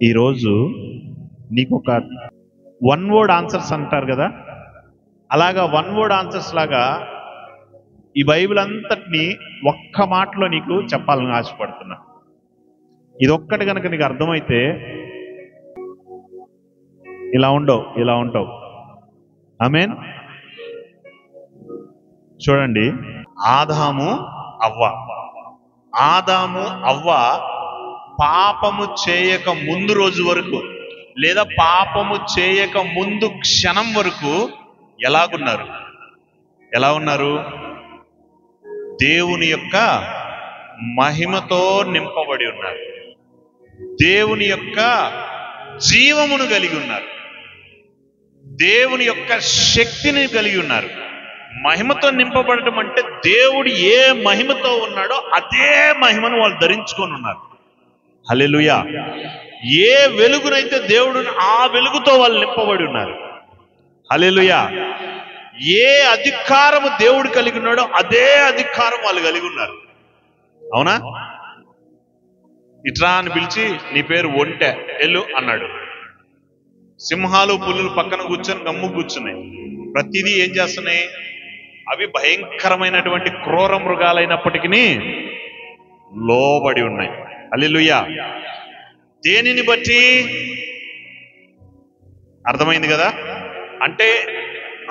ఈరోజు నీకు ఒక వన్ వర్డ్ ఆన్సర్స్ అంటారు కదా, అలాగా వన్ వర్డ్ ఆన్సర్స్ లాగా ఈ బైబిల్ అంతటిని ఒక్క మాటలో నీకు చెప్పాలని ఆశపడుతున్నా. ఇదొక్కటి కనుక నీకు అర్థమైతే ఇలా ఉంటావు. ఆమేన్. చూడండి, ఆదాము అవ్వ పాపము చేయక ముందు రోజు వరకు, లేదా పాపము చేయక ముందు క్షణం వరకు ఎలా ఉన్నారు? దేవుని యొక్క మహిమతో నింపబడి ఉన్నారు. దేవుని యొక్క జీవమును కలిగి ఉన్నారు. దేవుని యొక్క శక్తిని కలిగి ఉన్నారు. మహిమతో నింపబడటం అంటే దేవుడు ఏ మహిమతో ఉన్నాడో అదే మహిమను వాళ్ళు ధరించుకొని ఉన్నారు. హల్లెలూయా. ఏ వెలుగునైతే దేవుడు ఆ వెలుగుతో వాళ్ళు నింపబడి ఉన్నారు. హల్లెలూయా. ఏ అధికారము దేవుడు కలిగి ఉన్నాడో అదే అధికారం వాళ్ళు కలిగి ఉన్నారు. అవునా? ఇట్రా అని పిలిచి నీ పేరు ఒంటె ఎల్లు అన్నాడు. సింహాలు పులులు పక్కన కూర్చొని గమ్ము కూర్చున్నాయి. ప్రతిదీ ఏం చేస్తున్నాయి? అవి భయంకరమైనటువంటి క్రూర మృగాలైనప్పటికీ లోబడి ఉన్నాయి. హల్లెలూయా. దేనిని బట్టి? అర్థమైంది కదా? అంటే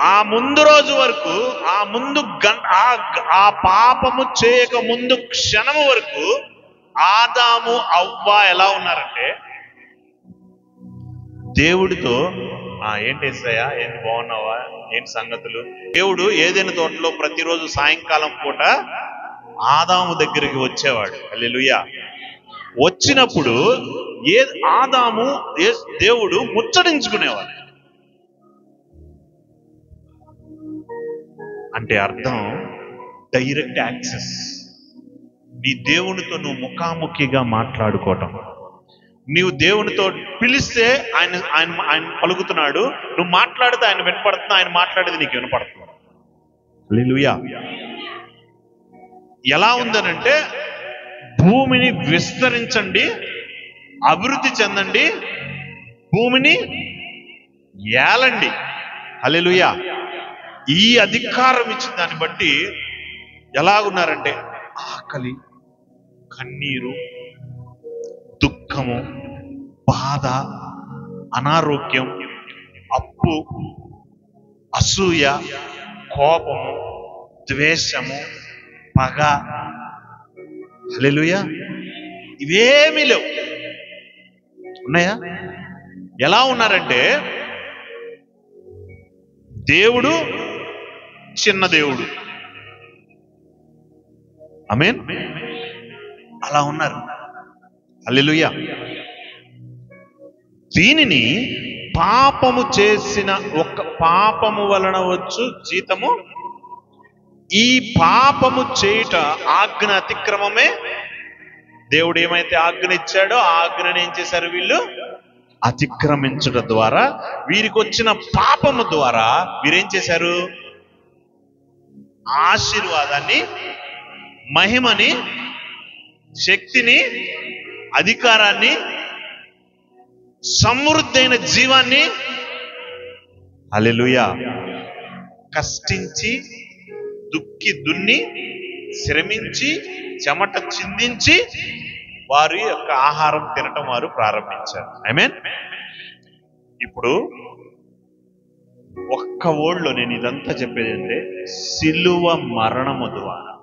ఆ ముందు రోజు వరకు, ఆ పాపము చేయక ముందు క్షణము వరకు ఆదాము అవ్వ ఎలా ఉన్నారంటే దేవుడితో ఏంటి యేసయ్యా, ఏంటి బాగున్నావా, ఏంటి సంగతులు? దేవుడు ఏదైనా తోటలో ప్రతిరోజు సాయంకాలం పూట ఆదాము దగ్గరికి వచ్చేవాడు. హల్లెలూయా. వచ్చినప్పుడు దేవుడు ముచ్చటించుకునేవాడు. అంటే అర్థం డైరెక్ట్ యాక్సెస్. నీ దేవునితో నువ్వు ముఖాముఖిగా మాట్లాడుకోవటం. నీవు దేవునితో పిలిస్తే ఆయన పలుకుతున్నాడు, నువ్వు మాట్లాడితే ఆయన వినపడుతున్నా, ఆయన మాట్లాడేది నీకు వినపడుతుంది. హల్లెలూయా. ఎలా ఉందనంటే భూమిని విస్తరించండి, అభివృద్ధి చెందండి, భూమిని ఏలండి. హల్లెలూయా. ఈ అధికారం ఇచ్చిన దాన్ని బట్టి ఎలాగున్నారంటే ఆకలి, కన్నీరు, దుఃఖము, బాధ, అనారోగ్యం, అప్పు, అసూయ, కోపము, ద్వేషము, పగ. హల్లెలూయా. ఇవేమీ లేవు. ఉన్నాయా? ఎలా ఉన్నారంటే దేవుడు చిన్న దేవుడు. ఆమేన్. అలా ఉన్నారు. హల్లెలూయా. దీనిని పాపము చేసిన పాపము వలన వచ్చు జీతము, ఈ పాపము చేయుట ఆజ్ఞ అతిక్రమమే. దేవుడు ఏమైతే ఆజ్ఞ ఇచ్చాడో ఆ ఆజ్ఞను ఏం చేశారు? వీళ్ళు అతిక్రమించడం ద్వారా, వీరికి వచ్చిన పాపము ద్వారా వీరేం చేశారు? ఆశీర్వాదాన్ని, మహిమని, శక్తిని, అధికారాన్ని, సమృద్ధైన జీవాన్ని, హల్లెలూయా, కష్టించి, దున్ని, శ్రమించి, చెమట చిందించి వారి యొక్క ఆహారం తినటం వారు ప్రారంభించారు. ఆమేన్. ఇప్పుడు ఒక్క వర్డ్లో నేను ఇదంతా చెప్పేది అంటే సిలువ మరణము ద్వారా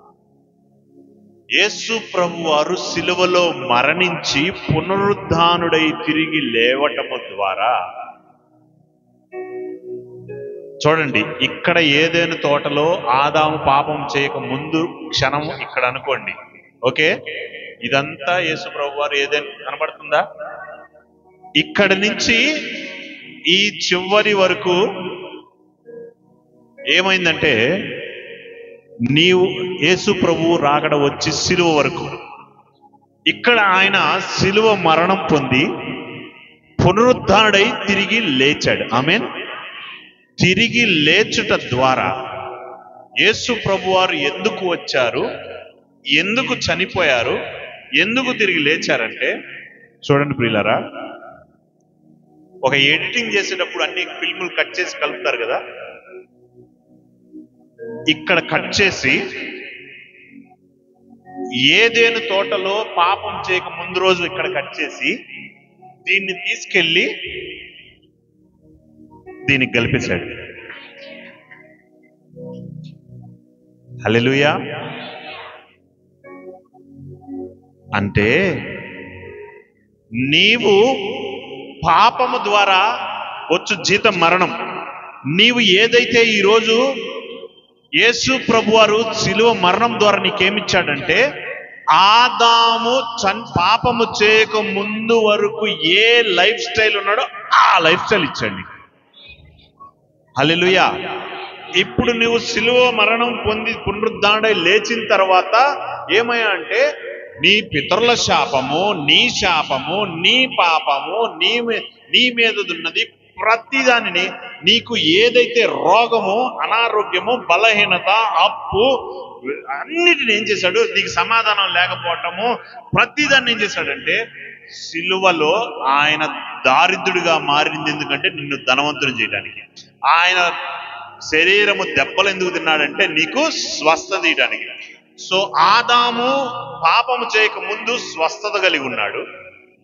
యేసు ప్రభు వారు సిలువలో మరణించి పునరుద్ధానుడై తిరిగి లేవటము ద్వారా, చూడండి, ఇక్కడ ఏదైనా తోటలో ఆదాము పాపం చేయక ముందు క్షణము ఇక్కడ అనుకోండి. ఓకే, ఇదంతా యేసు ప్రభు వారు ఏదైనా కనబడుతుందా? ఇక్కడి నుంచి ఈ చివరి వరకు ఏమైందంటే నీవు యేసు ప్రభువు రాకడ వచ్చి సిలువ వరకు, ఇక్కడ ఆయన సిలువ మరణం పొంది పునరుద్ధానుడై తిరిగి లేచాడు. ఆమేన్. తిరిగి లేచుట ద్వారా యేసు ప్రభువారు ఎందుకు వచ్చారు, ఎందుకు చనిపోయారు, ఎందుకు తిరిగి లేచారంటే, చూడండి ప్రియులారా, ఒక ఎడిటింగ్ చేసేటప్పుడు అన్ని ఫిల్ములు కట్ చేసి కలుపుతారు కదా, ఇక్కడ కట్ చేసి ఏదేను తోటలో పాపం చేయక ముందు రోజు ఇక్కడ కట్ చేసి దీన్ని తీసుకెళ్లి దీనికి కలిపేశాడు. హల్లెలూయా. అంటే నీవు పాపము ద్వారా వచ్చు జీతం మరణం. నీవు ఏదైతే ఈరోజు యేసు ప్రభువారు శిలువ మరణం ద్వారా నీకేమిచ్చాడంటే, ఆదాము పాపము చేయక ముందు వరకు ఏ లైఫ్ స్టైల్ ఉన్నాడో ఆ లైఫ్ స్టైల్ ఇచ్చాడు. హల్లెలూయా. ఇప్పుడు నువ్వు శిలువ మరణం పొంది పునరుద్ధానుడై లేచిన తర్వాత ఏమయ్యా అంటే, నీ పితరుల శాపము, నీ శాపము, నీ పాపము, నీ మీదదున్నది ప్రతిదానిని, నీకు ఏదైతే రోగము, అనారోగ్యము, బలహీనత, అప్పు, అన్నిటిని ఏం చేశాడు, నీకు సమాధానం లేకపోవటము, ప్రతిదాన్ని ఏం చేశాడంటే సిలువలో ఆయన దారిద్రుడిగా మారింది. ఎందుకంటే నిన్ను ధనవంతుడు చేయడానికి. ఆయన శరీరము దెబ్బలు ఎందుకు తిన్నాడంటే నీకు స్వస్థత ఇయడానికి. సో ఆదాము పాపము చేయక ముందు స్వస్థత కలిగి ఉన్నాడు,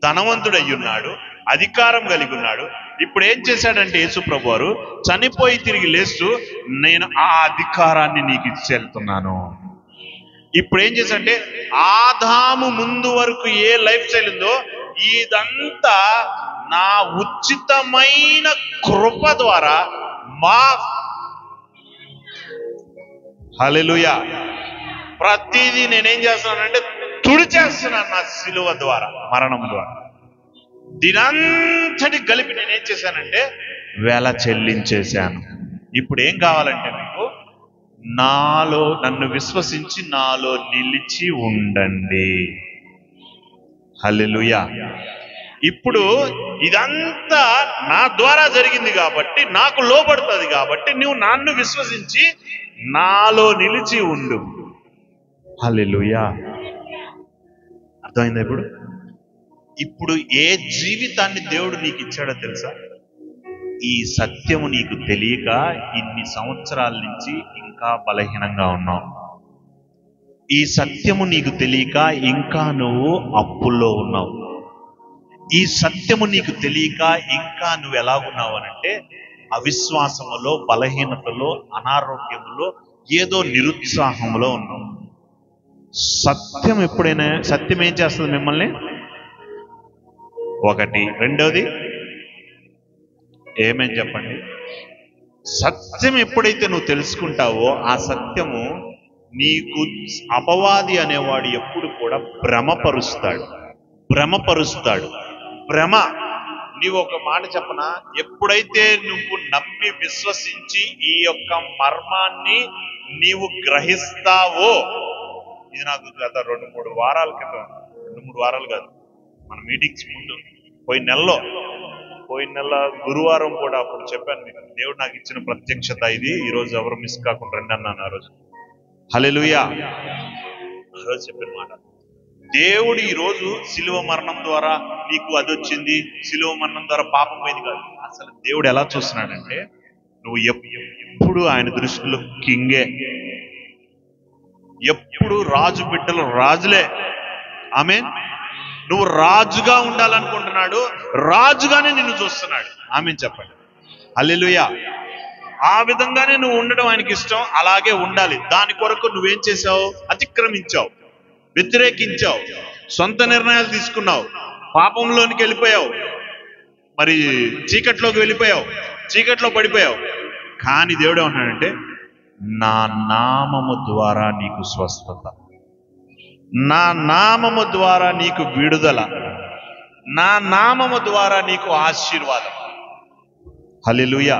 ధనవంతుడై ఉన్నాడు, అధికారం కలిగి ఉన్నాడు. ఇప్పుడు ఏం చేశాడంటే యేసు ప్రభువారు చనిపోయి తిరిగి లేస్తూ, నేను ఆ అధికారాన్ని నీకు ఇచ్చేళ్తున్నాను. ఇప్పుడు ఏం చేశాడంటే, ఆదాము ముందు వరకు ఏ లైఫ్ స్టైల్ ఉందో ఇదంతా నా ఉచితమైన కృప ద్వారా మా హల్లెలూయా ప్రతిదీ నేనేం చేస్తున్నానంటే తుడిచేస్తున్నాను నా శిలువ ద్వారా, మరణం ద్వారా. దీనంతటి కలిపి నేనేం చేశానంటే వెల చెల్లించేశాను. ఇప్పుడు ఏం కావాలంటే మీకు, నాలో నన్ను విశ్వసించి నాలో నిలిచి ఉండండి. హల్లెలూయా. ఇప్పుడు ఇదంతా నా ద్వారా జరిగింది కాబట్టి, నాకు లోబడుతుంది కాబట్టి, నువ్వు నన్ను విశ్వసించి నాలో నిలిచి ఉండు. హల్లెలూయా. అర్థమైందా? ఇప్పుడు ఏ జీవితాన్ని దేవుడు నీకు ఇచ్చాడో తెలుసా? ఈ సత్యము నీకు తెలియక ఇన్ని సంవత్సరాల నుంచి ఇంకా బలహీనంగా ఉన్నావు. ఈ సత్యము నీకు తెలియక ఇంకా నువ్వు అప్పుల్లో ఉన్నావు. ఈ సత్యము నీకు తెలియక ఇంకా నువ్వు ఎలా ఉన్నావు అనంటే అవిశ్వాసములో, బలహీనతలో, అనారోగ్యములో, ఏదో నిరుత్సాహంలో ఉన్నావు. సత్యం ఎప్పుడైనా, సత్యం ఏం చేస్తుంది మిమ్మల్ని? ఒకటి. రెండోది ఏమేం చెప్పండి? సత్యం ఎప్పుడైతే నువ్వు తెలుసుకుంటావో ఆ సత్యము నీకు, అపవాది అనేవాడు ఎప్పుడు కూడా భ్రమపరుస్తాడు. భ్రమ. నీవు ఒక మాట చెప్పనా, ఎప్పుడైతే నువ్వు నమ్మి విశ్వసించి ఈ యొక్క మర్మాన్ని నీవు గ్రహిస్తావో, ఇది నాకు గత 2-3 వారాల క్రితం, 2-3 వారాలు కాదు, మన మీటింగ్స్ ముందు పోయిన నెల గురువారం కూడా అప్పుడు చెప్పాను మీకు, దేవుడు నాకు ఇచ్చిన ప్రత్యక్షత ఇది, ఈరోజు ఎవరు మిస్ కాకుండా రండి అన్నాను ఆ రోజు. హల్లెలూయా. ఆ రోజు చెప్పిన మాట, దేవుడు ఈరోజు శిలువ మరణం ద్వారా నీకు అది వచ్చింది, శిలువ మరణం ద్వారా పాపం పోయింది కాదు. అసలు దేవుడు ఎలా చూస్తున్నాడంటే, నువ్వు ఎప్పుడు ఆయన దృష్టిలో కింగే, ఎప్పుడు రాజు బిడ్డలు రాజులే. ఆమేన్. నువ్వు రాజుగా ఉండాలనుకుంటున్నాడు, రాజుగానే నిన్ను చూస్తున్నాడు. ఆమేన్ చెప్పండి. హల్లెలూయా. ఆ విధంగానే నువ్వు ఉండడం ఆయనకి ఇష్టం, అలాగే ఉండాలి. దాని కొరకు నువ్వేం చేసావు? అతిక్రమించావు, వ్యతిరేకించావు, సొంత నిర్ణయాలు తీసుకున్నావు, పాపంలోనికి వెళ్ళిపోయావు, మరి చీకట్లోకి వెళ్ళిపోయావు, చీకట్లో పడిపోయావు. కానీ దేవుడు ఏమన్నాడంటే, నా నామము ద్వారా నీకు స్వస్థత, నా నామము ద్వారా నీకు విడుదల, నా నామము ద్వారా నీకు ఆశీర్వాదం. హల్లెలూయా.